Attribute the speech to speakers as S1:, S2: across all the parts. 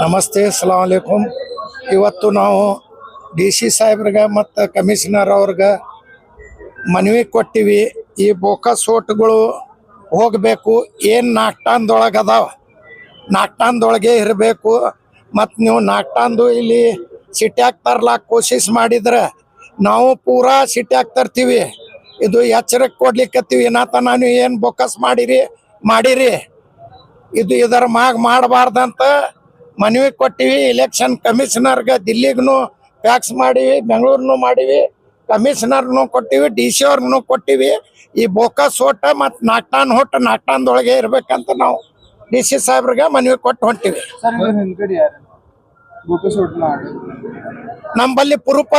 S1: ನಮಸ್ತೆ, ಸಲಾಮ್ ಅಲೈಕುಂ. ಇವತ್ತು ನಾವು DC ಸಾಹೇಬ್ರಿಗೆ ಮತ್ತು ಕಮಿಷನರ್ ಅವ್ರಿಗೆ ಮನವಿ ಕೊಟ್ಟಿವಿ. ಈ ಬೋಕಸ್ ಓಟ್ಗಳು ಹೋಗಬೇಕು. ಏನು ನಾಲ್ಕು ಅದಾವ, ನಾಲ್ಕು ಇರಬೇಕು. ಮತ್ತು ನೀವು ನಾಲ್ಕು ಇಲ್ಲಿ ಸಿಟ್ಯಾಗ ತರ್ಲಾಕ ಕೋಶಿಸ್ ಮಾಡಿದ್ರೆ ನಾವು ಪೂರಾ ಸಿಟ್ಯಾಗ ತರ್ತೀವಿ. ಇದು ಎಚ್ಚರಿಕೆ ಕೊಡ್ಲಿಕ್ಕತ್ತೀವಿ. ಏನಾತ ನಾನು ಏನು ಬೋಕಸ್ ಮಾಡಿರಿ ಇದು ಇದರ ಮಾಡಬಾರ್ದಂತ ಮನವಿ ಕೊಟ್ಟಿವಿ. ಇಲೆಕ್ಷನ್ ಕಮಿಷನರ್ಗೆ ದಿಲ್ಲಿಗೂ ಫ್ಯಾಕ್ಸ್ ಮಾಡಿವಿ, ಬೆಂಗಳೂರಿನೂ ಮಾಡಿವಿ, ಕಮಿಷನರ್ನು ಕೊಟ್ಟಿವಿ, DC ಅವ್ರಿಗೂ ಕೊಟ್ಟಿವಿ. ಈ ಬೋಕಸ್ ಓಟ ಮತ್ತು ನಾಲ್ಕು ಇರ್ಬೇಕಂತ ನಾವು DC ಸಾಹೇಬ್ರಿಗೆ ಮನವಿ ಕೊಟ್ಟು ಹೊಂಟಿವಿ. ನಮ್ಮಲ್ಲಿ ಪ್ರೂಫ್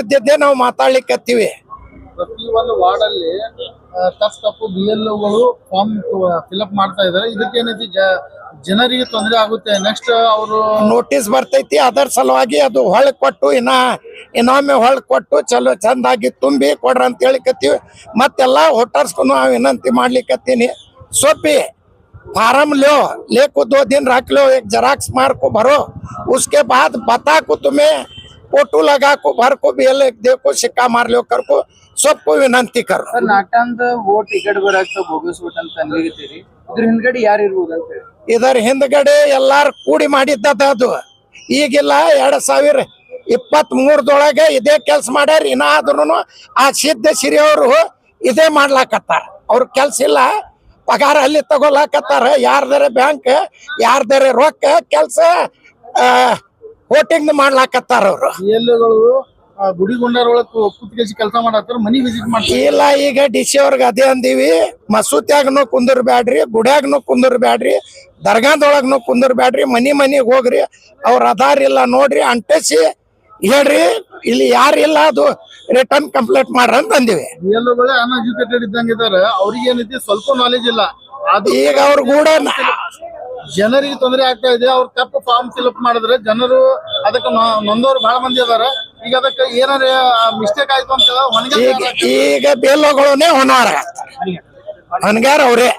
S1: ಇದ್ದಿದ್ದೇ ನಾವು ಮಾತಾಡ್ಲಿಕ್ಕತ್ತೀವಿ.
S2: ಪ್ರತಿ ಒಂದು ವಾರ್ಡ್ ಅಲ್ಲಿ ತಪ್ಪು BLOಗಳು ಫಾರ್ಮ್ ಫಿಲ್ಅಪ್ ಮಾಡ್ತಾ ಇದಾರೆ. ಇದಕ್ಕೇನೈತಿ ಜನರಿಗೆ ತೊಂದರೆ ಆಗುತ್ತೆ. ನೆಕ್ಸ್ಟ್ ಅವರು
S1: ನೋಟಿಸ್ ಬರ್ತೈತಿ. ಅದರ ಸಲುವಾಗಿ ಅದು ಹೊಳ್ ಕೊಟ್ಟು ಇನ್ನೊಮ್ಮೆ ಹೊಳ್ ಕೊಟ್ಟು ಚಲೋ ಚಂದಾಗಿ ತುಂಬಿ ಕೊಡ್ರ ಅಂತ ಹೇಳಿಕತ್ತೀವಿ. ಮತ್ತೆಲ್ಲ ವೋಟರ್ಸ್ಗೂ ನಾವು ವಿನಂತಿ ಮಾಡ್ಲಿಕ್ಕತ್ತೀನಿ. सोपी फार्म ले को 2 दिन रख लो, एक जराक्स मार को भरो, उसके बाद बता को तुम्हें फोटो लगा को भर को भी देखो सिक्का मार लो कर को सबको विनंती करो.
S2: सर नाटंद वोट इकड़ बरक बोगस वोट ಅಂತ ಅನ್ಲಿಗತ್ತೀರಿ. ಇದ್ರ ಹಿಂದ್ಗಡೆ ಯಾರು ಇರಬಹುದು ಅಂತ ಹೇಳಿ?
S1: ಇದರ ಹಿಂದ್ಗಡೆ ಎಲ್ಲಾರು ಕೂಡಿ ಮಾಡಿದ್ದದ. ಅದು ಈಗಿಲ್ಲ 2023 ಇದೇ ಕೆಲಸ ಮಾಡ್ಯಾರ. ಇನ್ನಾದ್ರೂ ಆ ಸಿದ್ಧ ಸಿರಿ ಅವರು ಇದೇ ಮಾಡ್ಲಾಕತ್ತಾರ. ಅವ್ರ ಕೆಲ್ಸ ಇಲ್ಲ, ಪಗಾರ ಅಲ್ಲಿ ತಗೊಳಕತ್ತಾರ. ಯಾರ್ದಾರೆ ಬ್ಯಾಂಕ್, ಯಾರ್ದಾರೆ ರೊಕ್ಕ ಕೆಲಸ ವೋಟಿಂಗ್ ಮಾಡ್ಲಾಕತ್ತಾರ. ಅವರು
S2: ಎಲ್ಲಗಳು ಗುಡಿಗೊಂಡಾರ ಒಳಗೆ ಕೂತ್ಕೇಸಿ ಕೆಲಸ ಮಾಡತ್ತಾರ, ಮನಿ ವಿಸಿಟ್ ಮಾಡ್ತಾರೆ.
S1: ಇಲ್ಲ, ಈಗ DC ಅವ್ರಿಗೆ ಅದೇ ಅಂದೀವಿ, ಮಸೂತ್ಯಾಗನು ಕುಂದರ್ಬ್ಯಾಡ್ರಿ, ಗುಡ್ಯಾಗನು ಕುಂದರ್ಬ್ಯಾಡ್ರಿ, ದರ್ಗಾದೊಳಗನು ಕುಂದರ್ಬ್ಯಾಡ್ರಿ, ಮನಿಗೆ ಹೋಗ್ರಿ. ಅವ್ರ ಆಧಾರ್ ಇಲ್ಲ ನೋಡ್ರಿ, ಅಂಟಿಸಿ ಹೇಳ್ರಿ, ಇಲ್ಲಿ ಯಾರಿಲ್ಲ ಅದು ರಿಟರ್ನ್ ಕಂಪ್ಲೇಂಟ್ ಮಾಡ್ರಿ ಅಂತ ಅಂದಿವಿ.
S2: ಎಲ್ಲಗಳೇ ಅನ್ಎಜುಕೇಟೆಡ್ ಇದ್ದಂಗಿದ್ದಾರೆ. ಅವ್ರಿಗೆ ಏನೈತಿ ಸ್ವಲ್ಪ ನಾಲೆಜ್ ಇಲ್ಲ.
S1: ಈಗ ಅವ್ರ ಕೂಡ
S2: ಜನರಿಗೆ ತೊಂದರೆ ಆಗ್ತಾ ಇದೆ. ಅವ್ರ ತಪ್ಪು ಫಾರ್ಮ್ ಫಿಲ್ಅಪ್ ಮಾಡಿದ್ರೆ ಜನರು ಅದಕ್ಕೆ ನೊಂದವ್ರು ಬಹಳ ಮಂದಿ ಅದಾರ. ಈಗ ಅದಕ್ಕೆ ಏನಾರ ಮಿಸ್ಟೇಕ್ ಆಯ್ತು ಅಂತ
S1: ಈಗ ಬೇಲೋಗಳನ್ನೇ ಹೊಣಗಾರ ಅವ್ರೇ.